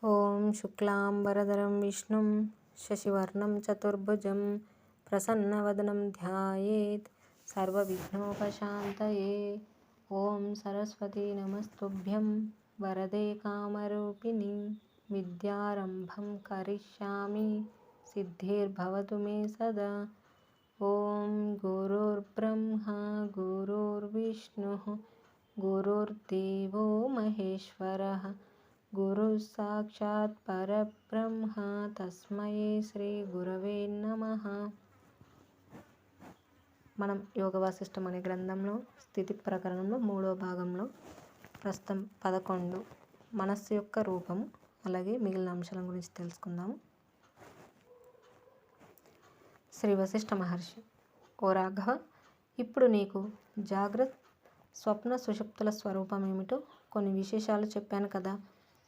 ఓం శుక్లాంబరధరం విష్ణుం శశివర్ణం చతుర్భుజం ప్రసన్నవదనం ధ్యాయేత్ సర్వవిఘ్నోపశాంతయే. ఓం సరస్వతీ నమస్తుభ్యం వరదే కామరూపిణి విద్యారంభం కరిష్యామి సిద్ధిర్భవతు మే సదా. ఓం గురుర్బ్రహ్మా గురుర్విష్ణుః గురుర్దేవో మహేశ్వరః గురు సాక్షాత్ పరబ్రహ్మ తస్మై శ్రీ గురవే నమః. మనం యోగ వాసిష్టం అనే గ్రంథంలో స్థితి ప్రకరణంలో 3వ భాగంలో ప్రస్తుతం 11 మనస్సు యొక్క రూపము అలాగే మిగిలిన అంశాల గురించి తెలుసుకుందాము. శ్రీ వశిష్ఠ మహర్షి: ఓ రాఘవ, ఇప్పుడు నీకు జాగ్రత్త స్వప్న సుషుప్తుల స్వరూపం ఏమిటో కొన్ని విశేషాలు చెప్పాను కదా.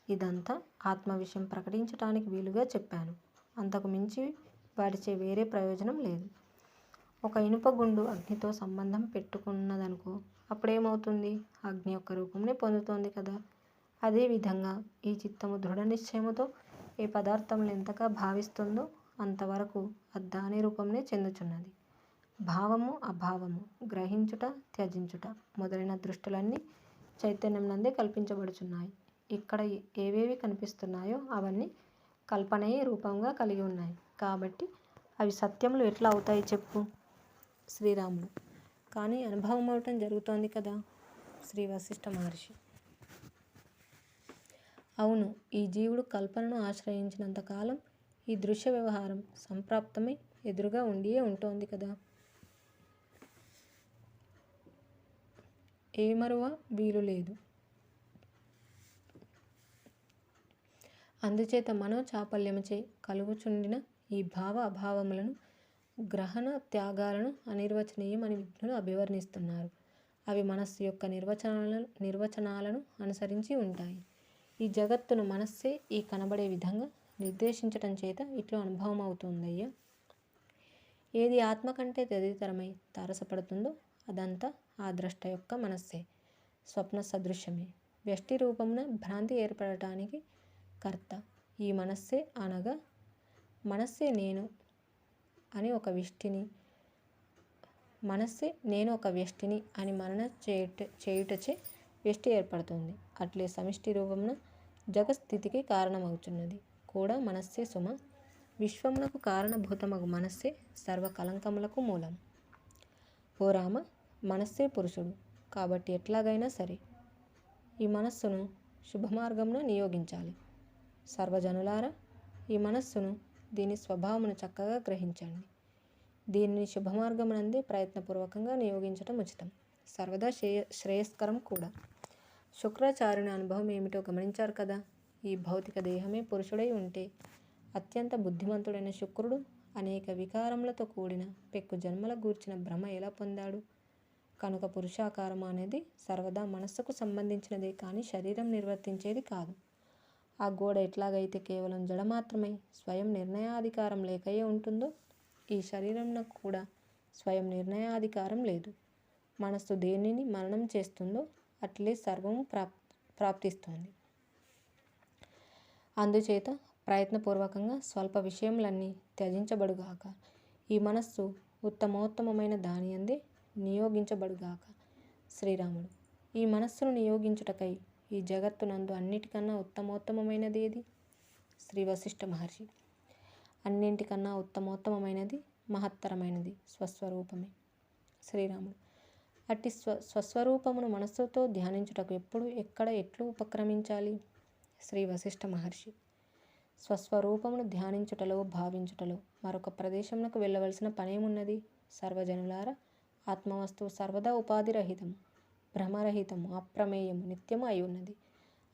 ఇదంతా ఆత్మ విషయం ప్రకటించటానికి వీలుగా చెప్పాను. అంతకు మించి వాటిచే వేరే ప్రయోజనం లేదు. ఒక ఇనుప గుండు అగ్నితో సంబంధం పెట్టుకున్నదనుకో, అప్పుడేమవుతుంది? అగ్ని యొక్క రూపంని పొందుతోంది కదా. అదేవిధంగా ఈ చిత్తము దృఢ నిశ్చయముతో ఏ పదార్థంలో ఎంతగా భావిస్తుందో అంతవరకు అది దాని రూపంనే చెందుచున్నది. భావము, అభావము, గ్రహించుట, త్యజించుట మొదలైన దృష్టులన్నీ చైతన్యం నందే కల్పించబడుచున్నాయి. ఇక్కడ ఏవేవి కనిపిస్తున్నాయో అవన్నీ కల్పనయే రూపంగా కలిగి ఉన్నాయి. కాబట్టి అవి సత్యములు ఎట్లా అవుతాయి చెప్పు. శ్రీరాముడు: కానీ అనుభవం అవటం జరుగుతోంది కదా. శ్రీ వశిష్ఠ మహర్షి: అవును, ఈ జీవుడు కల్పనను ఆశ్రయించినంతకాలం ఈ దృశ్య వ్యవహారం సంప్రాప్తమై ఎదురుగా ఉండియే ఉంటోంది కదా. ఏమరువ వీలు లేదు. అందుచేత మనోచాపల్యముచే కలుగుచుండిన ఈ భావ అభావములను, గ్రహణ త్యాగాలను అనిర్వచనీయం అని విజ్ఞులు అభివర్ణిస్తున్నారు. అవి మనస్సు యొక్క నిర్వచనాలను అనుసరించి ఉంటాయి. ఈ జగత్తును మనస్సే ఈ కనబడే విధంగా నిర్దేశించటం చేత ఇట్లు అనుభవం అవుతుందయ్యా. ఏది ఆత్మ కంటే తదితరమై తారసపడుతుందో అదంతా ఆ ద్రష్ట యొక్క మనస్సే, స్వప్న సదృశ్యమే. వ్యష్టి రూపమున భ్రాంతి ఏర్పడటానికి కర్త ఈ మనస్సే. అనగా మనస్సే నేను అని ఒక వ్యష్టిని అని మనన చేయుటచే వ్యష్టి ఏర్పడుతుంది. అట్లే సమిష్టి రూపమున జగస్థితికి కారణమవుతున్నది కూడా మనస్సే సుమ. విశ్వమునకు కారణభూతమగు మనస్సే సర్వ కలంకములకు మూలం. ఓ రామ, మనస్సే పురుషుడు. కాబట్టి ఎట్లాగైనా సరే ఈ మనస్సును శుభమార్గమున నియోగించాలి. సర్వజనులారా, ఈ మనస్సును, దీని స్వభావమును చక్కగా గ్రహించండి. దీనిని శుభమార్గమునందే ప్రయత్నపూర్వకంగా నియోగించటం ఉచితం, సర్వదా శ్రేయస్కరం కూడా. శుక్రాచార్యుని అనుభవం ఏమిటో గమనించారు కదా. ఈ భౌతిక దేహమే పురుషుడై ఉంటే అత్యంత బుద్ధిమంతుడైన శుక్రుడు అనేక వికారములతో కూడిన పెక్కు జన్మల గూర్చిన భ్రమ ఎలా పొందాడు? కనుక పురుషాకారము అనేది సర్వదా మనస్సుకు సంబంధించినదే కానీ శరీరం నిర్వర్తించేది కాదు. ఆ గోడ ఎట్లాగైతే కేవలం జడ మాత్రమై స్వయం నిర్ణయాధికారం లేకయే ఉంటుందో, ఈ శరీరంకు కూడా స్వయం నిర్ణయాధికారం లేదు. మనస్సు దేనిని మననం చేస్తుందో అట్లే సర్వము ప్రాప్తిస్తోంది. అందుచేత ప్రయత్నపూర్వకంగా స్వల్ప విషయములన్నీ త్యజించబడుగాక. ఈ మనస్సు ఉత్తమోత్తమైన దానియందే నియోగించబడుగాక. శ్రీరాముడు: ఈ మనస్సును నియోగించుటకై ఈ జగత్తునందు అన్నిటికన్నా ఉత్తమోత్తమైనది ఏది? శ్రీ వశిష్ఠ మహర్షి: అన్నింటికన్నా ఉత్తమోత్తమైనది, మహత్తరమైనది స్వస్వరూపమే. శ్రీరాముడు: అట్టి స్వస్వరూపమును మనస్సుతో ధ్యానించుటకు ఎప్పుడు, ఎక్కడ, ఎట్లు ఉపక్రమించాలి? శ్రీ వశిష్ఠ మహర్షి: స్వస్వరూపమును ధ్యానించుటలో, భావించుటలో మరొక ప్రదేశమునకు వెళ్ళవలసిన పనేమున్నది? సర్వజనులారా, ఆత్మవస్తువు సర్వదా ఉపాధిరహితము, భ్రమరహితము, అప్రమేయము, నిత్యము అయి ఉన్నది.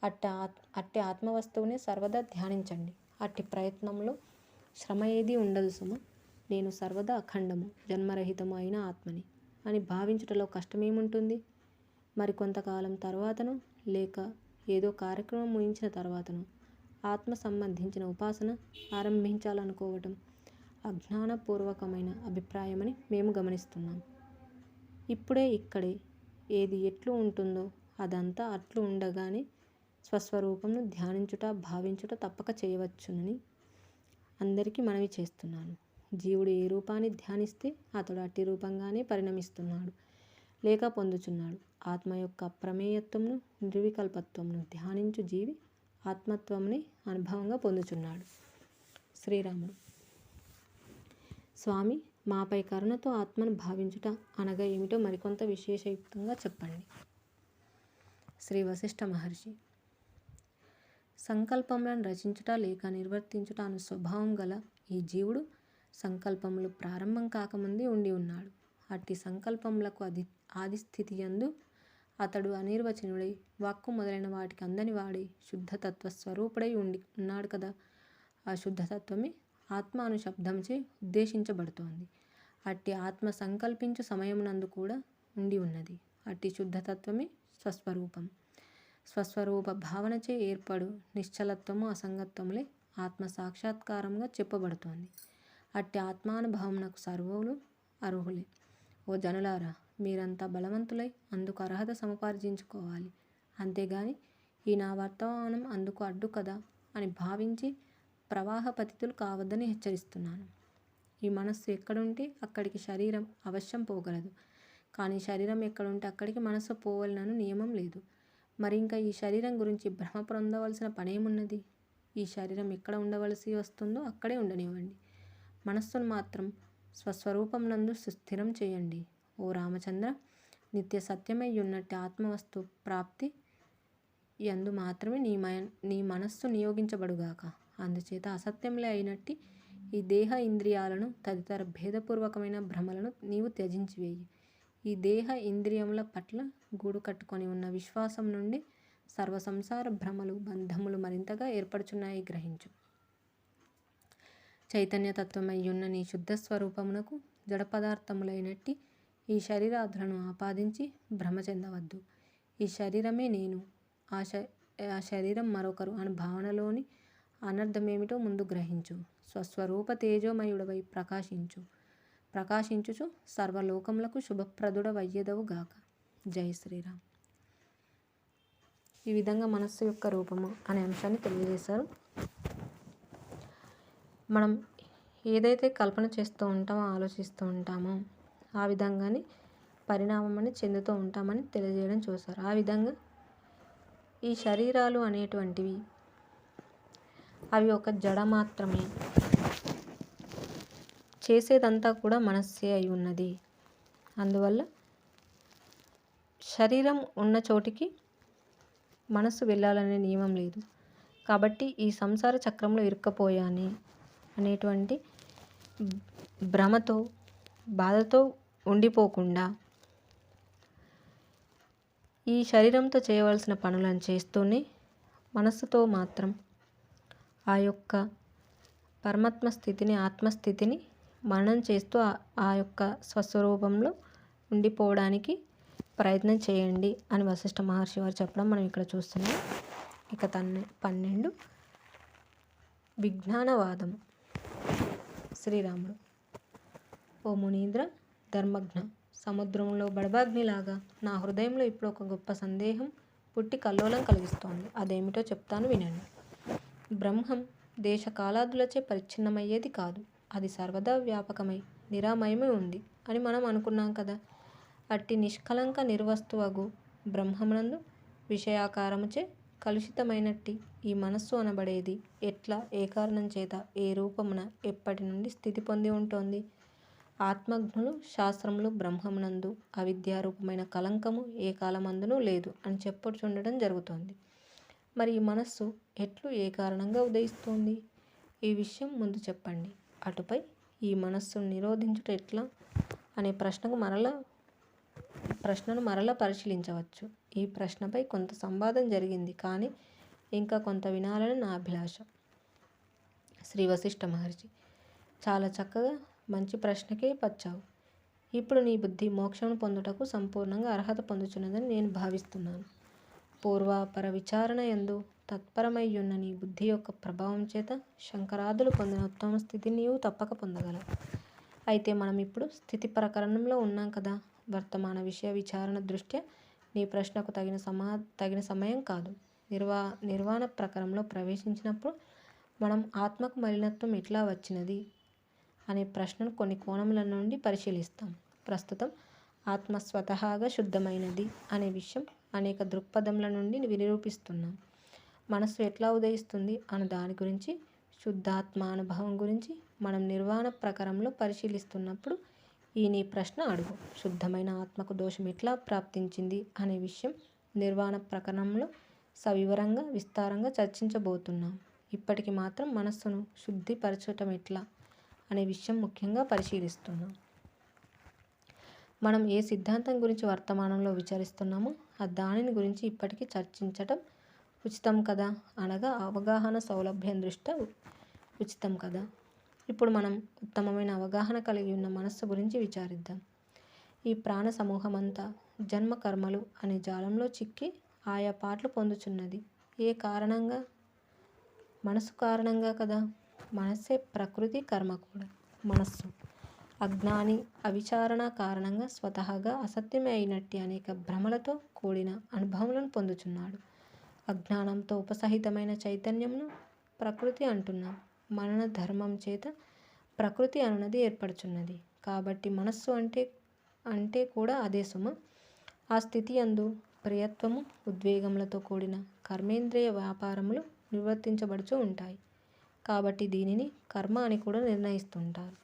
అట్టి ఆత్మవస్తువునే సర్వదా ధ్యానించండి. అట్టి ప్రయత్నంలో శ్రమ ఏదీ ఉండదు సుమ. నేను సర్వదా అఖండము, జన్మరహితము అయిన ఆత్మని అని భావించుటలో కష్టమేముంటుంది? మరి కొంతకాలం తర్వాతను, లేక ఏదో కార్యక్రమం ముగించిన తర్వాతను ఆత్మ సంబంధించిన ఉపాసన ఆరంభించాలనుకోవటం అజ్ఞానపూర్వకమైన అభిప్రాయమని మేము గమనిస్తున్నాం. ఇప్పుడే ఇక్కడే ఏది ఎట్లు ఉంటుందో అదంతా అట్లు ఉండగానే స్వస్వరూపంను ధ్యానించుట భావించుట తప్పక చేయవచ్చునని అందరికీ మనవి చేస్తున్నాను. జీవుడు ఏ రూపాన్ని ధ్యానిస్తే అతడు అట్టి రూపంగానే పరిణమిస్తున్నాడు లేక పొందుచున్నాడు. ఆత్మ యొక్క అప్రమేయత్వమును నిర్వికల్పత్వమును ధ్యానించు జీవి ఆత్మత్వంని అనుభవంగా పొందుచున్నాడు. శ్రీరాముడు: స్వామి, మాపై కరుణతో ఆత్మను భావించుట అనగా ఏమిటో మరికొంత విశేషయుక్తంగా చెప్పండి. శ్రీ వశిష్ఠ మహర్షి: సంకల్పములను రచించుట లేక నిర్వర్తించుట అను స్వభావం గల ఈ జీవుడు సంకల్పములు ప్రారంభం కాకముందే ఉండి ఉన్నాడు. అట్టి సంకల్పములకు ఆదిస్థితి యందు అతడు అనిర్వచనుడై వాక్కు మొదలైన వాటికి అందని వాడై శుద్ధతత్వ స్వరూపుడై ఉన్నాడు కదా. ఆ శుద్ధతత్వమే ఆత్మ అను శబ్దంచే ఉద్దేశించబడుతోంది. అట్టి ఆత్మ సంకల్పించు సమయమునందు కూడా ఉండి ఉన్నది. అట్టి శుద్ధతత్వమే స్వస్వరూపం. స్వస్వరూప భావనచే ఏర్పడు నిశ్చలత్వము అసంగత్వములే ఆత్మ సాక్షాత్కారంగా చెప్పబడుతోంది. అట్టి ఆత్మానుభవమునకు సర్వులు అర్హులే. ఓ జనులారా, మీరంతా బలవంతులై అందుకు అర్హత సముపార్జించుకోవాలి. అంతేగాని ఈ నా వర్తమానం అందుకు అడ్డు కదా అని భావించి ప్రవాహపతితులు కావద్దని హెచ్చరిస్తున్నాను. ఈ మనస్సు ఎక్కడుంటే అక్కడికి శరీరం అవశ్యం పోగలదు. కానీ శరీరం ఎక్కడుంటే అక్కడికి మనస్సు పోవలనను నియమం లేదు. మరి ఇంకా ఈ శరీరం గురించి భ్రమ పొందవలసిన పనేమున్నది? ఈ శరీరం ఎక్కడ ఉండవలసి వస్తుందో అక్కడే ఉండనివ్వండి. మనస్సును మాత్రం స్వస్వరూపం నందు సుస్థిరం చేయండి. ఓ రామచంద్ర, నిత్య సత్యమై ఉన్నట్టు ఆత్మవస్తు ప్రాప్తి యందు మాత్రమే నీ మనస్సు నియోగించబడుగాక. అందుచేత అసత్యంలే అయినట్టి ఈ దేహ ఇంద్రియాలను తదితర భేదపూర్వకమైన భ్రమలను నీవు త్యజించివేయి. ఈ దేహ ఇంద్రియముల పట్ల గూడు కట్టుకొని ఉన్న విశ్వాసం నుండి సర్వ సంసార భ్రమలు బంధములు మరింతగా ఏర్పడుచున్నాయి గ్రహించు. చైతన్యతత్వమయ్యున్న నీ శుద్ధ స్వరూపమునకు జడ పదార్థములైనట్టి ఈ శరీరాదులను ఆపాదించి భ్రమ చెందవద్దు. ఈ శరీరమే నేను, ఆ శరీరం మరొకరు అను భావనలోని అనర్థమేమిటో ముందు గ్రహించు. స్వస్వరూప తేజోమయుడవై ప్రకాశించుచు సర్వలోకములకు శుభప్రదుడవయ్యెదవుగాక. జై శ్రీరామ్. ఈ విధంగా మనస్సు యొక్క రూపము అనే అంశాన్ని తెలియజేశారు. మనం ఏదైతే కల్పన చేస్తూ ఉంటామో, ఆలోచిస్తూ ఉంటామో ఆ విధంగానే పరిణామం చెందుతూ ఉంటామని తెలియజేయడం చూశారు. ఆ విధంగా ఈ శరీరాలు అనేటువంటివి అవి ఒక జడ మాత్రమే. చేసేదంతా కూడా మనస్సే అయి ఉన్నది. అందువల్ల శరీరం ఉన్న చోటికి మనస్సు వెళ్ళాలనే నియమం లేదు. కాబట్టి ఈ సంసార చక్రంలో ఇరుక్కపోయాని అనేటువంటి భ్రమతో బాధతో ఉండిపోకుండా ఈ శరీరంతో చేయవలసిన పనులను చేస్తూనే మనస్సుతో మాత్రం ఆ యొక్క పరమాత్మ స్థితిని, ఆత్మస్థితిని మననం చేస్తూ ఆ యొక్క స్వస్వరూపంలో ఉండిపోవడానికి ప్రయత్నం చేయండి అని వశిష్ఠ మహర్షి వారు చెప్పడం మనం ఇక్కడ చూస్తున్నాం. ఇక 12 విజ్ఞానవాదము. శ్రీరాముడు: ఓ మునీంద్ర, ధర్మజ్ఞ, సముద్రంలో బడబాగ్నిలాగా నా హృదయంలో ఇప్పుడు ఒక గొప్ప సందేహం పుట్టి కల్లోలం కలిగిస్తోంది. అదేమిటో చెప్తాను వినండి. బ్రహ్మం దేశకాలాదులచే పరిచ్ఛిన్నమయ్యేది కాదు. అది సర్వదా వ్యాపకమై నిరామయమై ఉంది అని మనం అనుకున్నాం కదా. అట్టి నిష్కలంక నిర్వస్తువగు బ్రహ్మమునందు విషయాకారముచే కలుషితమైనట్టి ఈ మనస్సు అనబడేది ఎట్లా, ఏ కారణం చేత, ఏ రూపమున, ఎప్పటి నుండి స్థితి పొంది ఉంటోంది? ఆత్మజ్ఞులు శాస్త్రములు బ్రహ్మమునందు అవిద్యారూపమైన కలంకము ఏ కాలమందునూ లేదు అని చెప్పుచుండడం జరుగుతోంది. మరి ఈ మనస్సు ఎట్లు, ఏ కారణంగా ఉదయిస్తోంది? ఈ విషయం ముందు చెప్పండి. అటుపై ఈ మనస్సును నిరోధించుట ఎట్లా అనే ప్రశ్నను మరలా పరిశీలించవచ్చు. ఈ ప్రశ్నపై కొంత సంవాదం జరిగింది, కానీ ఇంకా కొంత వినాలని నా అభిలాష. శ్రీ వశిష్ఠ మహర్షి: చాలా చక్కగా మంచి ప్రశ్నకే వచ్చావు. ఇప్పుడు నీ బుద్ధి మోక్షమును పొందుటకు సంపూర్ణంగా అర్హత పొందుచున్నదని నేను భావిస్తున్నాను. పూర్వాపర విచారణ యందు తత్పరమయ్యున్న నీ బుద్ధి యొక్క ప్రభావం చేత శంకరాదులు పొందిన ఉత్తమ స్థితిని నీవు తప్పక పొందగలవు. అయితే మనం ఇప్పుడు స్థితి ప్రకరణంలో ఉన్నాం కదా. వర్తమాన విషయ విచారణ దృష్ట్యా నీ ప్రశ్నకు తగిన సమయం కాదు. నిర్వాణ ప్రకారంలో ప్రవేశించినప్పుడు మనం ఆత్మకు మలినత్వం ఎట్లా వచ్చినది అనే ప్రశ్నను కొన్ని కోణముల నుండి పరిశీలిస్తాం. ప్రస్తుతం ఆత్మ స్వతహాగా శుద్ధమైనది అనే విషయం అనేక దృక్పథముల నుండి నిరూపిస్తున్నాం. మనస్సు ఎట్లా ఉదయిస్తుంది అన్న దాని గురించి, శుద్ధాత్మ అనుభవం గురించి మనం నిర్వాణ ప్రకారంలో పరిశీలిస్తున్నప్పుడు ఈ నీ ప్రశ్న అడుగు. శుద్ధమైన ఆత్మకు దోషం ఎట్లా ప్రాప్తించింది అనే విషయం నిర్వాణ ప్రకరణంలో సవివరంగా విస్తారంగా చర్చించబోతున్నాం. ఇప్పటికి మాత్రం మనస్సును శుద్ధిపరచటం ఎట్లా అనే విషయం ముఖ్యంగా పరిశీలిస్తున్నాం. మనం ఏ సిద్ధాంతం గురించి వర్తమానంలో విచారిస్తున్నామో ఆ దానిని గురించి ఇప్పటికీ చర్చించటం ఉచితం కదా, అనగా అవగాహన సౌలభ్యం దృష్ట్యా ఉచితం కదా. ఇప్పుడు మనం ఉత్తమమైన అవగాహన కలిగి ఉన్న మనస్సు గురించి విచారిద్దాం. ఈ ప్రాణ సమూహమంతా జన్మ కర్మలు అనే జాలంలో చిక్కి ఆయా పాటలు పొందుచున్నది. ఏ కారణంగా? మనసు కారణంగా కదా. మనస్సే ప్రకృతి, కర్మ కూడా. మనస్సు అజ్ఞాని అవిచారణ కారణంగా స్వతహాగా అసత్యమే అయినట్టి అనేక భ్రమలతో కూడిన అనుభవములను పొందుచున్నాడు. అజ్ఞానంతో ఉపసహితమైన చైతన్యమును ప్రకృతి అంటున్నాం. మనన ధర్మం చేత ప్రకృతి అనున్నది ఏర్పడుచున్నది. కాబట్టి మనస్సు అంటే కూడా అదే సుమ. ఆ స్థితి యందు ప్రియత్వము ఉద్వేగములతో కూడిన కర్మేంద్రియ వ్యాపారములు నిర్వర్తించబడుచూ ఉంటాయి. కాబట్టి దీనిని కర్మ అని కూడా నిర్ణయిస్తుంటారు.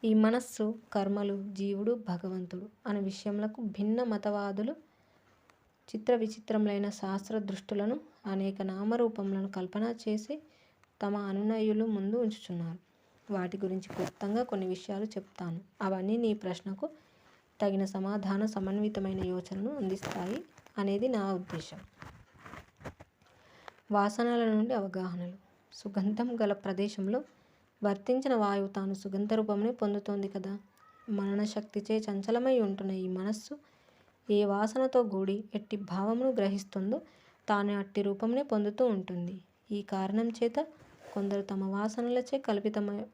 ఈ మనస్సు, కర్మలు, జీవుడు, భగవంతుడు అనే విషయములకు భిన్న మతవాదులు చిత్ర విచిత్రములైన శాస్త్ర దృష్టులను అనేక నామరూపములను కల్పన చేసి తమ అనునయులు ముందు ఉంచుచున్నారు. వాటి గురించి క్లుప్తంగా కొన్ని విషయాలు చెప్తాను. అవన్నీ నీ ప్రశ్నకు తగిన సమాధాన సమన్వితమైన యోచనను అందిస్తాయి అనేది నా ఉద్దేశం. వాసనల నుండి అవగాహనలు. సుగంధం గల ప్రదేశంలో వర్తించిన వాయువు తాను సుగంధ రూపమునే పొందుతోంది కదా. మనన శక్తిచే చంచలమై ఉంటున్న ఈ మనస్సు ఏ వాసనతో కూడి ఎట్టి భావమును గ్రహిస్తుందో తాను అట్టి రూపమునే పొందుతూ ఉంటుంది. ఈ కారణం చేత కొందరు తమ వాసనలచే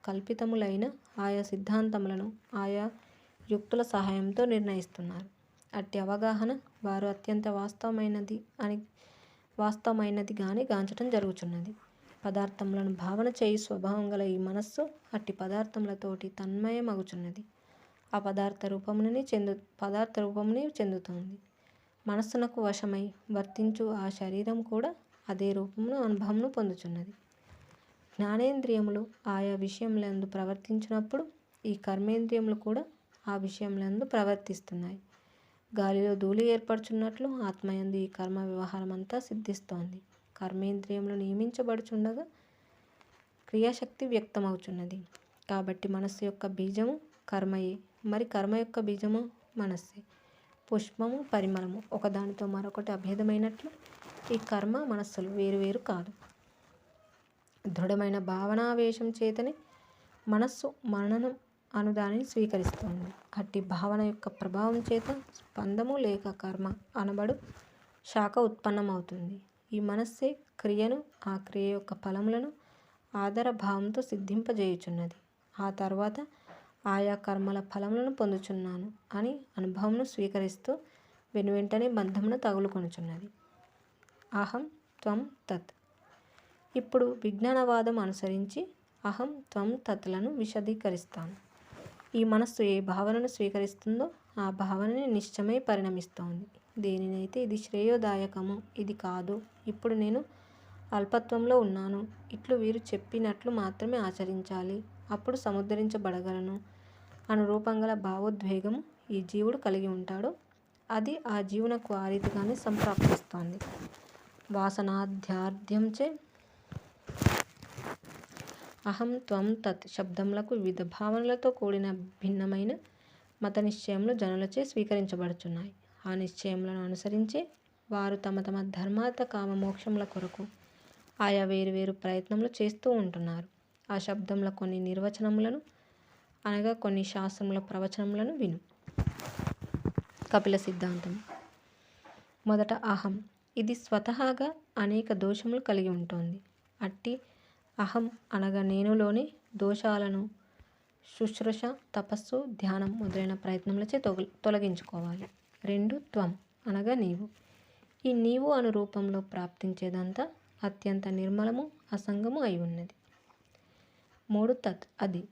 కల్పితములైన ఆయా సిద్ధాంతములను ఆయా యుక్తుల సహాయంతో నిర్ణయిస్తున్నారు. అట్టి అవగాహన వారు అత్యంత వాస్తవమైనదిగానే గాంచటం జరుగుచున్నది. పదార్థములను భావన చేయి స్వభావం గల ఈ మనస్సు అట్టి పదార్థములతోటి తన్మయమగుచున్నది. ఆ పదార్థ రూపమునే చెందుతోంది. మనస్సునకు వశమై వర్తించు ఆ శరీరం కూడా అదే రూపమును అనుభవమును పొందుచున్నది. జ్ఞానేంద్రియములు ఆయా విషయములందు ప్రవర్తించినప్పుడు ఈ కర్మేంద్రియములు కూడా ఆ విషయములందు ప్రవర్తిస్తున్నాయి. గాలిలో ధూళి ఏర్పడుచున్నట్లు ఆత్మయందు ఈ కర్మ వ్యవహారమంతా సిద్ధిస్తోంది. కర్మేంద్రియములు నియమించబడుచుండగా క్రియాశక్తి వ్యక్తమవుచున్నది. కాబట్టి మనస్సు యొక్క బీజము కర్మయే, మరి కర్మ యొక్క బీజము మనస్సే. పుష్పము, పరిమళము ఒకదానితో మరొకటి అభేదమైనట్లు ఈ కర్మ మనస్సులు వేరువేరు కాదు. దృఢమైన భావనావేశం చేతనే మనస్సు మననం అను దానిని స్వీకరిస్తోంది. అట్టి భావన యొక్క ప్రభావం చేత స్పందము లేక కర్మ అనబడు శాఖ ఉత్పన్నమవుతుంది. ఈ మనస్సే క్రియను, ఆ క్రియ యొక్క ఫలములను ఆధారభావంతో సిద్ధింపజేయుచున్నది. ఆ తర్వాత ఆయా కర్మల ఫలములను పొందుచున్నాను అని అనుభవమును స్వీకరిస్తూ వెనువెంటనే బంధమును తగులుకొనుచున్నది. అహం త్వం తత్. ఇప్పుడు విజ్ఞానవాదం అనుసరించి అహం త్వం తత్లను విశదీకరిస్తాను. ఈ మనస్సు ఏ భావనను స్వీకరిస్తుందో ఆ భావనని నిశ్చయమై పరిణమిస్తోంది. దేనినైతే ఇది శ్రేయోదాయకము, ఇది కాదు, ఇప్పుడు నేను అల్పత్వంలో ఉన్నాను, ఇట్లు వీరు చెప్పినట్లు మాత్రమే ఆచరించాలి, అప్పుడు సముద్ధరించబడగలను అను రూపంగల భావోద్వేగము ఈ జీవుడు కలిగి ఉంటాడో అది ఆ జీవునకు ఆ రీతిగానే సంప్రాప్తిస్తోంది. వాసనాధ్యార్థ్యంచే అహం త్వం తత్ శబ్దములకు వివిధ భావనలతో కూడిన భిన్నమైన మత నిశ్చయములు జనులచే స్వీకరించబడుచున్నాయి. ఆ నిశ్చయములను అనుసరించే వారు తమ తమ ధర్మార్థ కామ మోక్షముల కొరకు ఆయా వేరువేరు ప్రయత్నములు చేస్తూ ఉంటున్నారు. ఆ శబ్దముల కొన్ని నిర్వచనములను అనగా కొన్ని శాస్త్రముల ప్రవచనములను విను. కపిల సిద్ధాంతం. మొదట అహం. ఇది స్వతహాగా అనేక దోషములు కలిగి ఉంటుంది. అట్టి అహం అనగా నేనులోని దోషాలను శుశ్రూష, తపస్సు, ధ్యానం మొదలైన ప్రయత్నములచే తొలగించుకోవాలి. 2 త్వం అనగా నీవు. ఈ నీవు అను రూపంలో ప్రాప్తించేదంతా అత్యంత నిర్మలము అసంగము అయి ఉన్నది. 3 తత్ అది.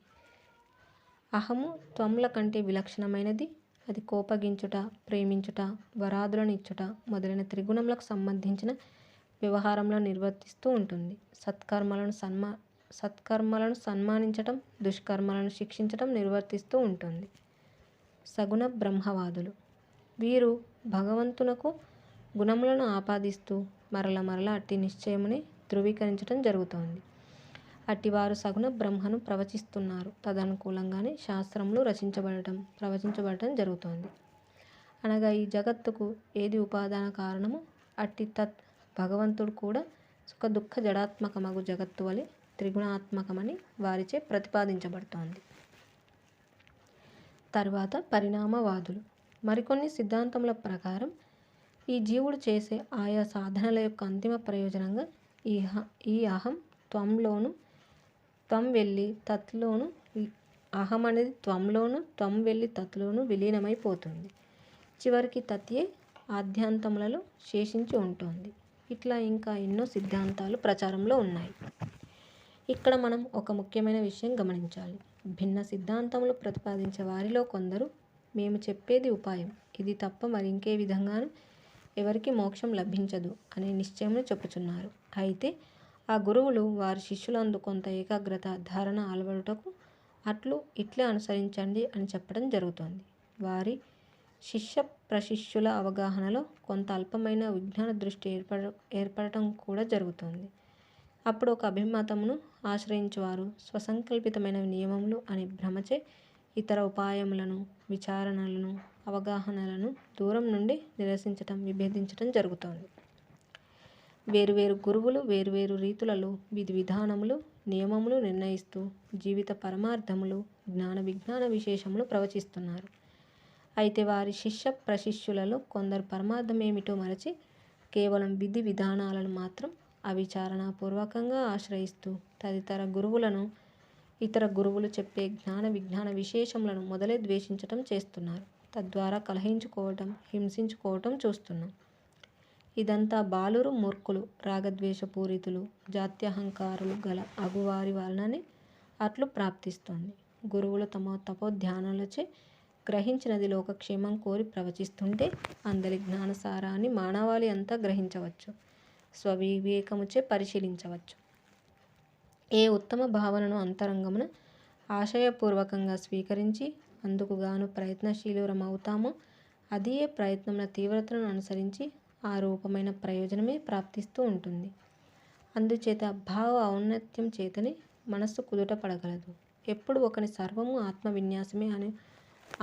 అహము త్వంల కంటే విలక్షణమైనది. అది కోపగించుట, ప్రేమించుట, వరాదులను ఇచ్చుట మొదలైన త్రిగుణములకు సంబంధించిన వ్యవహారంలో నిర్వర్తిస్తూ ఉంటుంది. సత్కర్మలను సన్మానించటం, దుష్కర్మలను శిక్షించటం నిర్వర్తిస్తూ ఉంటుంది. సగుణ బ్రహ్మవాదులు. వీరు భగవంతునకు గుణములను ఆపాదిస్తూ మరల అట్టి నిశ్చయముని ధృవీకరించటం జరుగుతోంది. అట్టివారు సగుణ బ్రహ్మను ప్రవచిస్తున్నారు. తదనుకూలంగానే శాస్త్రములు ప్రవచించబడటం జరుగుతోంది. అనగా ఈ జగత్తుకు ఏది ఉపాదాన కారణము అట్టి తత్ భగవంతుడు కూడా సుఖ దుఃఖ జడాత్మకమగు జగత్తు వలె త్రిగుణాత్మకమని వారిచే ప్రతిపాదించబడుతోంది. తర్వాత పరిణామవాదులు. మరికొన్ని సిద్ధాంతముల ప్రకారం ఈ జీవుడు చేసే ఆయా సాధనల యొక్క అంతిమ ప్రయోజనంగా ఈ అహం త్వంలోను త్వం వెళ్ళి తత్లోను అహం అనేది త్వంలోను త్వం వెళ్ళి తత్లోను విలీనమైపోతుంది. చివరికి తత్యే ఆద్యాంతములలో శేషించి ఉంటుంది. ఇట్లా ఇంకా ఎన్నో సిద్ధాంతాలు ప్రచారంలో ఉన్నాయి. ఇక్కడ మనం ఒక ముఖ్యమైన విషయం గమనించాలి. భిన్న సిద్ధాంతములు ప్రతిపాదించే వారిలో కొందరు మేము చెప్పేది ఉపాయం, ఇది తప్ప మరింకే విధంగానూ ఎవరికి మోక్షం లభించదు అనే నిశ్చయమును చెప్పుచున్నారు. అయితే ఆ గురువులు వారి శిష్యులందు కొంత ఏకాగ్రత ధారణ అలవడుటకు ఇట్లే అనుసరించండి అని చెప్పడం జరుగుతోంది. వారి శిష్య ప్రశిష్యుల అవగాహనలో కొంత అల్పమైన విజ్ఞాన దృష్టి ఏర్పడటం కూడా జరుగుతుంది. అప్పుడు ఒక అభిమతమును ఆశ్రయించువారు స్వసంకల్పితమైన నియమములు అని భ్రమచే ఇతర ఉపాయములను, విచారణలను, అవగాహనలను దూరం నుండి నిరసించటం, విభేదించటం జరుగుతోంది. వేరువేరు గురువులు వేరువేరు రీతులలో విధి విధానములు, నియమములు నిర్ణయిస్తూ జీవిత పరమార్థములు, జ్ఞాన విజ్ఞాన విశేషములు ప్రవచిస్తున్నారు. అయితే వారి శిష్య ప్రశిష్యులలో కొందరు పరమార్థమేమిటో మరచి కేవలం విధి విధానాలను మాత్రం అవిచారణాపూర్వకంగా ఆశ్రయిస్తూ ఇతర గురువులు చెప్పే జ్ఞాన విజ్ఞాన విశేషములను మొదలే ద్వేషించటం చేస్తున్నారు. తద్వారా కలహించుకోవటం, హింసించుకోవటం చూస్తున్నాం. ఇదంతా బాలురు, మూర్ఖులు, రాగద్వేషపూరితులు, జాత్యహంకారులు గల అగువారి వలననే అట్లు ప్రాప్తిస్తోంది. గురువులు తమ తపోధ్యానాలచే గ్రహించినది లోకక్షేమం కోరి ప్రవచిస్తుంటే అందరి జ్ఞానసారాన్ని మానవాళి అంతా గ్రహించవచ్చు, స్వవివేకముచే పరిశీలించవచ్చు. ఏ ఉత్తమ భావనను అంతరంగమున ఆశయపూర్వకంగా స్వీకరించి అందుకుగాను ప్రయత్నశీలురమవుతామో అది ఏ ప్రయత్నముల తీవ్రతను అనుసరించి ఆ రూపమైన ప్రయోజనమే ప్రాప్తిస్తూ ఉంటుంది. అందుచేత భావ ఔన్నత్యం చేతనే మనస్సు కుదుట పడగలదు. ఎప్పుడు ఒకని సర్వము ఆత్మవిన్యాసమే అనే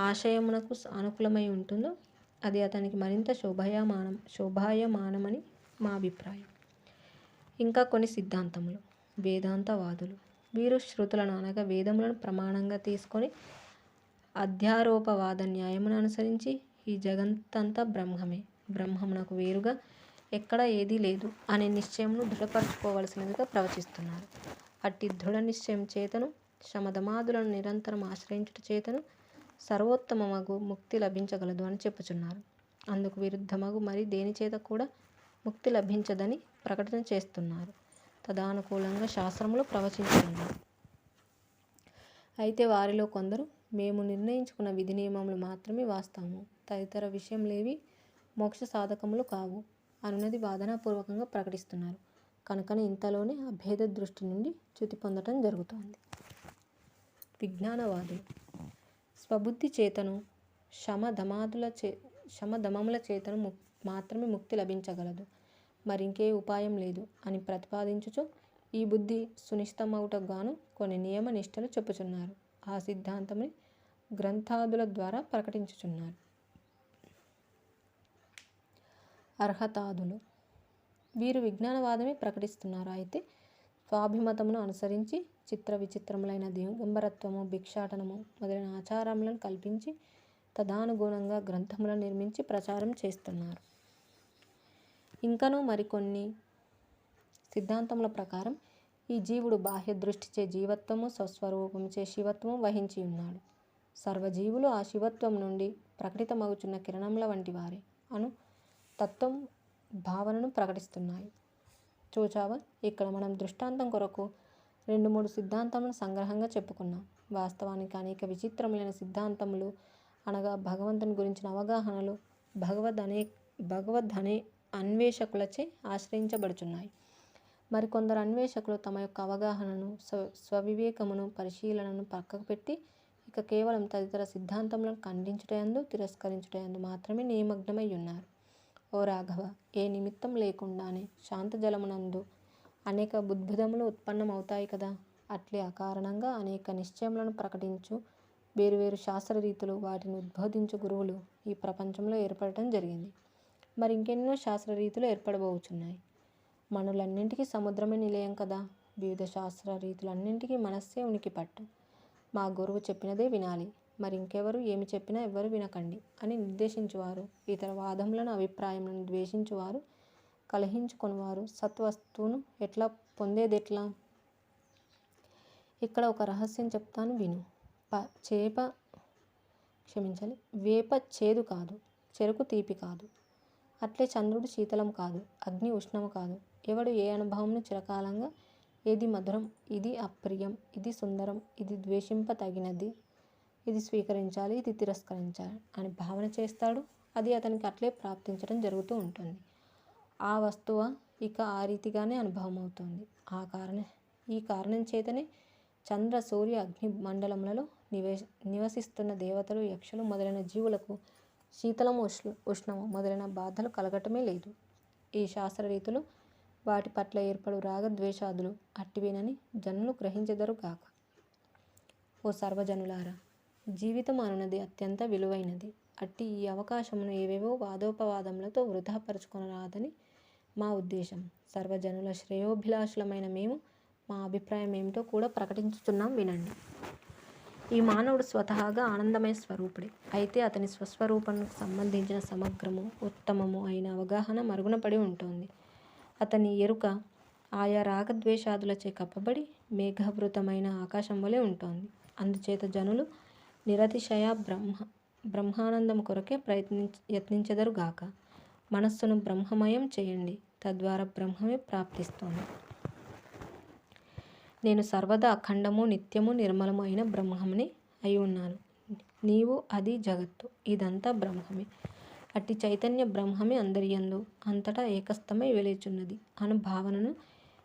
ఆశయమునకు అనుకూలమై ఉంటుందో అది అతనికి మరింత శోభాయమానమని మా అభిప్రాయం. ఇంకా కొన్ని సిద్ధాంతములు. వేదాంతవాదులు. వీరు శృతులను అనగా వేదములను ప్రమాణంగా తీసుకొని అధ్యారోపవాద న్యాయమును అనుసరించి ఈ జగత్తంతా బ్రహ్మమే, బ్రహ్మమునకు వేరుగా ఎక్కడ ఏదీ లేదు అనే నిశ్చయమును దృఢపరచుకోవలసినదిగా ప్రవచిస్తున్నారు. అట్టి దృఢ నిశ్చయం చేతను శమధమాదులను నిరంతరం ఆశ్రయించుట చేతను సర్వోత్తమమగు ముక్తి లభించగలదు అని చెప్పుచున్నారు. అందుకు విరుద్ధమగు మరి దేని చేత కూడా ముక్తి లభించదని ప్రకటన చేస్తున్నారు. తదనుకూలంగా శాస్త్రములు ప్రవచించుతున్నారు. అయితే వారిలో కొందరు మేము నిర్ణయించుకున్న విధి నియమములు మాత్రమే వాస్తవము, తదితర విషయములేవి మోక్ష సాధకములు కావు అనున్నది వాదనాపూర్వకంగా ప్రకటిస్తున్నారు. కనుకనే ఇంతలోనే అభేద దృష్టి నుండి చ్యుతి పొందటం జరుగుతోంది. విజ్ఞానవాదులు. స్వబుద్ధి చేతను శమధమముల చేతను మాత్రమే ముక్తి లభించగలదు, మరింకే ఉపాయం లేదు అని ప్రతిపాదించుచు ఈ బుద్ధి సునిశ్చితమవుటకు గాను కొన్ని నియమ నిష్టలు చెప్పుచున్నారు. ఆ సిద్ధాంతముని గ్రంథాదుల ద్వారా ప్రకటించుచున్నారు. అర్హతాదులు. వీరు విజ్ఞానవాదమే ప్రకటిస్తున్నారు. అయితే స్వాభిమతమును అనుసరించి చిత్ర విచిత్రములైన దిగంబరత్వము, భిక్షాటనము మొదలైన ఆచారములను కల్పించి తదనుగుణంగా గ్రంథములను నిర్మించి ప్రచారం చేస్తున్నారు. ఇంకనూ మరికొన్ని సిద్ధాంతముల ప్రకారం ఈ జీవుడు బాహ్య దృష్టిచే జీవత్వము, స్వస్వరూపముచే శివత్వము వహించి ఉన్నాడు. సర్వజీవులు ఆ శివత్వం నుండి ప్రకటితమగుచున్న కిరణముల వంటి వారే అను తత్వం భావనను ప్రకటిస్తున్నాయి. చూచావా, ఇక్కడ మనం దృష్టాంతం కొరకు 2-3 సిద్ధాంతములను సంగ్రహంగా చెప్పుకున్నాం. వాస్తవానికి అనేక విచిత్రములైన సిద్ధాంతములు అనగా భగవంతుని గురించిన అవగాహనలు భగవద్ అన్వేషకులచే ఆశ్రయించబడుచున్నాయి. మరికొందరు అన్వేషకులు తమ యొక్క అవగాహనను, స్వవివేకమును, పరిశీలనను పక్కకు పెట్టి ఇక కేవలం తదితర సిద్ధాంతములను ఖండించుటయందు, తిరస్కరించుటయందు మాత్రమే నిమగ్నమై ఉన్నారు. ఓ రాఘవ, ఏ నిమిత్తం లేకుండానే శాంతజలమునందు అనేక బుద్భుదములు ఉత్పన్నమవుతాయి కదా. అట్లే అకారణంగా అనేక నిశ్చయములను ప్రకటించు వేరువేరు శాస్త్రరీతులు, వాటిని ఉద్బోధించు గురువులు ఈ ప్రపంచంలో ఏర్పడటం జరిగింది. మరి ఇంకెన్నో శాస్త్రరీతులు ఏర్పడబోచున్నాయి. మనులన్నింటికీ సముద్రమే నిలయం కదా. వివిధ శాస్త్రరీతులన్నింటికీ మనస్సే ఉనికి పట్టు. మా గురువు చెప్పినదే వినాలి, మరి ఇంకెవరు ఏమి చెప్పినా ఎవ్వరు వినకండి అని నిర్దేశించువారు, ఇతర వాదములను, అభిప్రాయములను ద్వేషించువారు, కలహించుకొనివారు సత్వస్తువును ఎట్లా పొందేదెట్లా? ఇక్కడ ఒక రహస్యం చెప్తాను విను. వేప చేదు కాదు, చెరుకు తీపి కాదు. అట్లే చంద్రుడు శీతలం కాదు, అగ్ని ఉష్ణము కాదు. ఎవడు ఏ అనుభవంను చిరకాలంగా ఏది మధురం, ఇది అప్రియం, ఇది సుందరం, ఇది ద్వేషింపతగినది, ఇది స్వీకరించాలి, ఇది తిరస్కరించాలి అని భావన చేస్తాడు, అది అతనికి అట్లే ప్రాప్తించడం జరుగుతూ ఉంటుంది. ఆ వస్తువు ఇక ఆ రీతిగానే అనుభవం అవుతుంది. ఈ కారణం చేతనే చంద్ర, సూర్య, అగ్ని మండలములలో నివసిస్తున్న దేవతలు, యక్షులు మొదలైన జీవులకు శీతలము, ఉష్ణము మొదలైన బాధలు కలగటమే లేదు. ఈ శాస్త్రరీతులు, వాటి పట్ల ఏర్పడు రాగద్వేషాదులు అట్టివేనని జనులు గ్రహించెదరు గాక. ఓ సర్వజనులారా, జీవితం అనున్నది అత్యంత విలువైనది. అట్టి ఈ అవకాశమును ఏవేవో వాదోపవాదములతో వృధా పరుచుకొనరాదని మా ఉద్దేశం. సర్వజనుల శ్రేయోభిలాషులమైన మేము మా అభిప్రాయం ఏమిటో కూడా ప్రకటించుచున్నాం వినండి. ఈ మానవుడు స్వతహాగా ఆనందమయ స్వరూపుడే. అయితే అతని స్వస్వరూపానికి సంబంధించిన సమగ్రము, ఉత్తమము అయిన అవగాహన మరుగున పడి ఉంటుంది. అతని ఎరుక ఆయా రాగద్వేషాదులచే కప్పబడి మేఘావృతమైన ఆకాశం వలె ఉంటుంది. అందుచేత జనులు నిరతిశయ బ్రహ్మానందం కొరకే యత్నించెదరుగాక. మనస్సును బ్రహ్మమయం చేయండి, తద్వారా బ్రహ్మమే ప్రాప్తిస్తుంది. నేను సర్వదా అఖండము, నిత్యము, నిర్మలము అయిన బ్రహ్మముని అయి ఉన్నాను. నీవు, అది, జగత్తు ఇదంతా బ్రహ్మమే. అట్టి చైతన్య బ్రహ్మమే అందరియందు అంతటా ఏకస్థమై వెలుచున్నది అను భావనను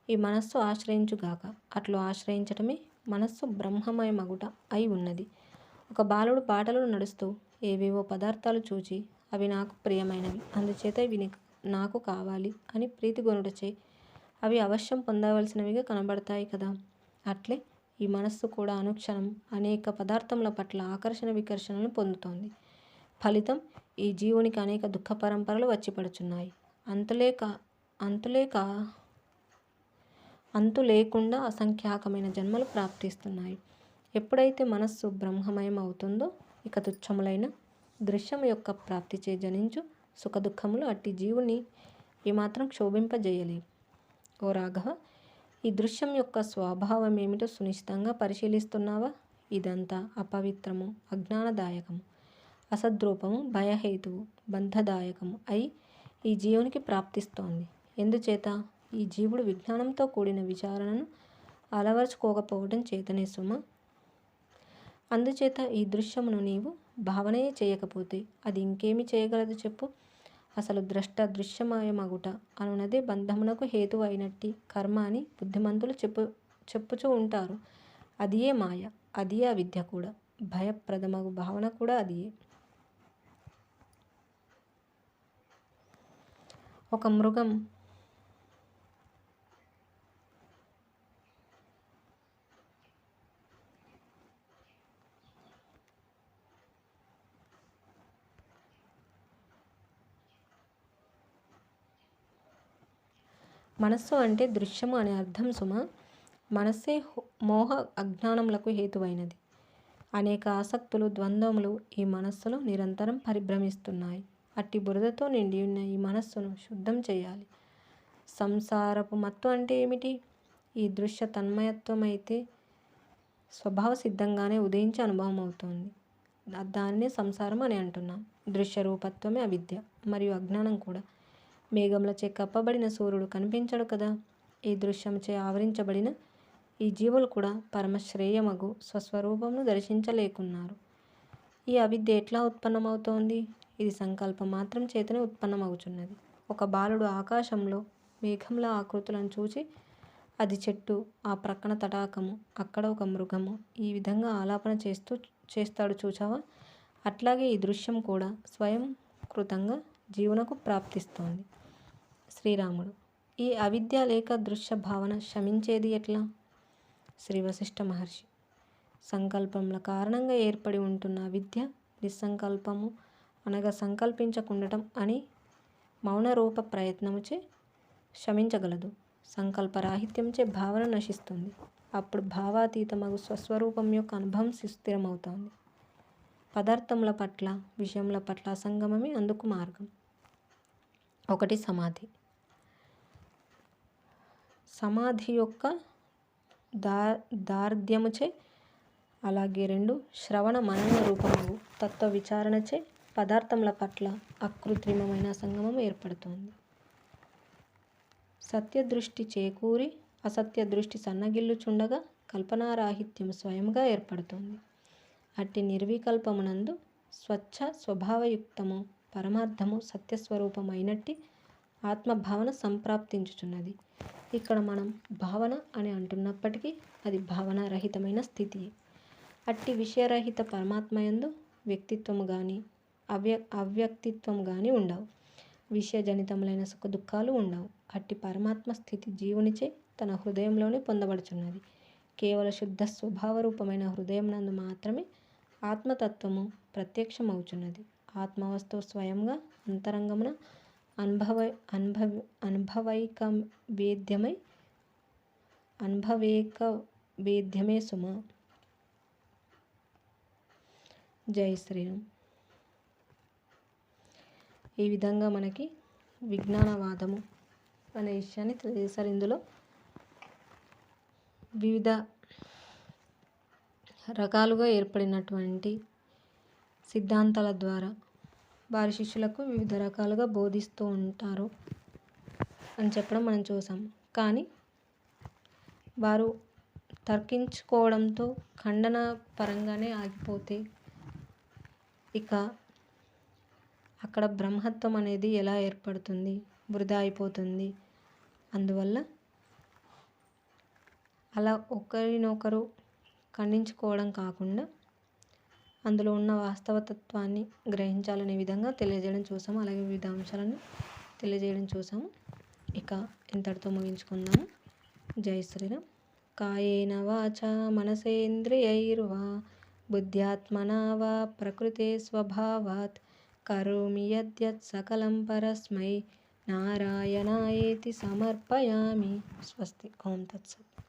ఈ మనస్సు ఆశ్రయించుగాక. అట్లు ఆశ్రయించటమే మనస్సు బ్రహ్మమయమగుట అయి ఉన్నది. ఒక బాలుడు బాటలో నడుస్తూ ఏవేవో పదార్థాలు చూచి అవి నాకు ప్రియమైనవి, అందుచేత ఇవి నాకు కావాలి అని ప్రీతిగొనుటచే అవి అవశ్యం పొందవలసినవిగా కనబడతాయి కదా. అట్లే ఈ మనస్సు కూడా అనుక్షణం అనేక పదార్థముల పట్ల ఆకర్షణ వికర్షణలను పొందుతోంది. ఫలితం ఈ జీవునికి అనేక దుఃఖ పరంపరలు వచ్చి పడుచున్నాయి. అంతు లేకుండా అసంఖ్యాకమైన జన్మలు ప్రాప్తిస్తున్నాయి. ఎప్పుడైతే మనస్సు బ్రహ్మమయం అవుతుందో ఇక తుచ్చములైన దృశ్యం యొక్క ప్రాప్తిచే జనించు సుఖదుఖములు అట్టి జీవుని ఏమాత్రం క్షోభింపజేయలేవు. ఓ రాఘవ, ఈ దృశ్యం యొక్క స్వభావం ఏమిటో సునిశ్చితంగా పరిశీలిస్తున్నావా? ఇదంతా అపవిత్రము, అజ్ఞానదాయకము, అసద్రూపము, భయహేతువు, బంధదాయకము అయి ఈ జీవునికి ప్రాప్తిస్తోంది. ఎందుచేత? ఈ జీవుడు విజ్ఞానంతో కూడిన విచారణను అలవరుచుకోకపోవడం చేతనే సుమ. అందుచేత ఈ దృశ్యమును నీవు భావనయే చేయకపోతే అది ఇంకేమి చేయగలదు చెప్పు? అసలు ద్రష్ట దృశ్యమయమగుట అనున్నదే బంధమునకు హేతువు అయినట్టి కర్మ అని బుద్ధిమంతులు చెప్పుచూ ఉంటారు. అదియే మాయ, అదియే అవిద్య కూడా. భయప్రదమగు భావన కూడా అదియే. ఒక మృగం మనస్సు అంటే దృశ్యము అనే అర్థం సుమ. మనస్సే మోహ అజ్ఞానములకు హేతువైనది. అనేక ఆసక్తులు, ద్వంద్వములు ఈ మనస్సులో నిరంతరం పరిభ్రమిస్తున్నాయి. అట్టి బురదతో నిండి ఉన్న ఈ మనస్సును శుద్ధం చేయాలి. సంసారపు మత్తు అంటే ఏమిటి? ఈ దృశ్య తన్మయత్వం అయితే స్వభావ సిద్ధంగానే ఉదయించి అనుభవం అవుతోంది. దానినే సంసారం అని అంటున్నాం. దృశ్య రూపత్వమే అవిద్య మరియు అజ్ఞానం కూడా. మేఘములచే కప్పబడిన సూర్యుడు కనిపించడు కదా. ఈ దృశ్యముచే ఆవరించబడిన ఈ జీవులు కూడా పరమశ్రేయమగు స్వస్వరూపమును దర్శించలేకున్నారు. ఈ అవిద్య ఎట్లా ఉత్పన్నమవుతోంది? ఇది సంకల్పం మాత్రం చేతనే ఉత్పన్నమవుచున్నది. ఒక బాలుడు ఆకాశంలో మేఘంల ఆకృతులను చూచి అది చెట్టు, ఆ ప్రక్కన తటాకము, అక్కడ ఒక మృగము, ఈ విధంగా ఆలాపన చేస్తాడు చూచావా? అట్లాగే ఈ దృశ్యం కూడా స్వయం కృతంగా జీవునకు ప్రాప్తిస్తోంది. శ్రీరాముడు: ఈ అవిద్య లేక దృశ్య భావన శమించేది ఎట్లా? శ్రీ వశిష్ఠ మహర్షి: సంకల్పముల కారణంగా ఏర్పడి ఉంటున్న అవిద్య నిస్సంకల్పము అనగా సంకల్పించకుండటం అని మౌనరూప ప్రయత్నముచే శమించగలదు. సంకల్పరాహిత్యంచే భావన నశిస్తుంది. అప్పుడు భావాతీతమగు స్వస్వరూపం యొక్క అనుభవం సుస్థిరమవుతోంది. పదార్థముల పట్ల, విషయముల పట్ల అసంగమమే అందుకు మార్గం. 1. సమాధి. సమాధి యొక్క దార్ఢ్యముచే, అలాగే 2. శ్రవణ మనన రూపము తత్వ విచారణచే పదార్థముల పట్ల అకృత్రిమమైన అసంగమం ఏర్పడుతోంది. సత్యదృష్టి చేకూరి అసత్య దృష్టి సన్నగిల్లుచుండగా కల్పనారాహిత్యము స్వయంగా ఏర్పడుతోంది. అట్టి నిర్వికల్పమునందు స్వచ్ఛ స్వభావయుక్తము పరమార్థము సత్యస్వరూపమైనట్టి ఆత్మభావన సంప్రాప్తించుచున్నది. ఇక్కడ మనం భావన అని అంటున్నప్పటికీ అది భావనారహితమైన స్థితి. అట్టి విషయరహిత పరమాత్మయందు వ్యక్తిత్వము కానీ అవ్యక్తిత్వము కానీ ఉండవు. విషయజనితములైన సుఖ దుఃఖాలు ఉండవు. అట్టి పరమాత్మ స్థితి జీవునిచే తన హృదయంలోనే పొందబడుచున్నది. కేవల శుద్ధ స్వభావరూపమైన హృదయమునందు మాత్రమే ఆత్మతత్వము ప్రత్యక్షమవుచున్నది. ఆత్మవస్తువు స్వయంగా అంతరంగమున అనుభవైకవేద్యమే సుమ. జై శ్రీరామ్. ఈ విధంగా మనకి విజ్ఞానవాదము అనే విషయాన్ని తెలియజేశారు. ఇందులో వివిధ రకాలుగా ఏర్పడినటువంటి సిద్ధాంతాల ద్వారా వారి శిష్యులకు వివిధ రకాలుగా బోధిస్తూ ఉంటారు అని చెప్పడం మనం చూసాం. కానీ వారు తర్కించుకోవడంతో ఖండన పరంగానే ఆగిపోతే ఇక అక్కడ బ్రహ్మత్వం అనేది ఎలా ఏర్పడుతుంది? వృధా అయిపోతుంది. అందువల్ల అలా ఒకరినొకరు ఖండించుకోవడం కాకుండా అందులో ఉన్న వాస్తవతత్వాన్ని గ్రహించాలనే విధంగా తెలియజేయడం చూసాము. అలాగే వివిధ అంశాలను తెలియజేయడం చూసాము. ఇక ఇంతటితో ముగించుకుందాము. జై శ్రీరామ్. కాయేన వాచా మనసేంద్రియైర్వా బుద్ధ్యాత్మనా వా ప్రకృతే స్వభావాత్ కరోమి యద్యత్ సకలం పరస్మై నారాయణాయేతి సమర్పయామి. స్వస్తి. ఓం తత్సత్.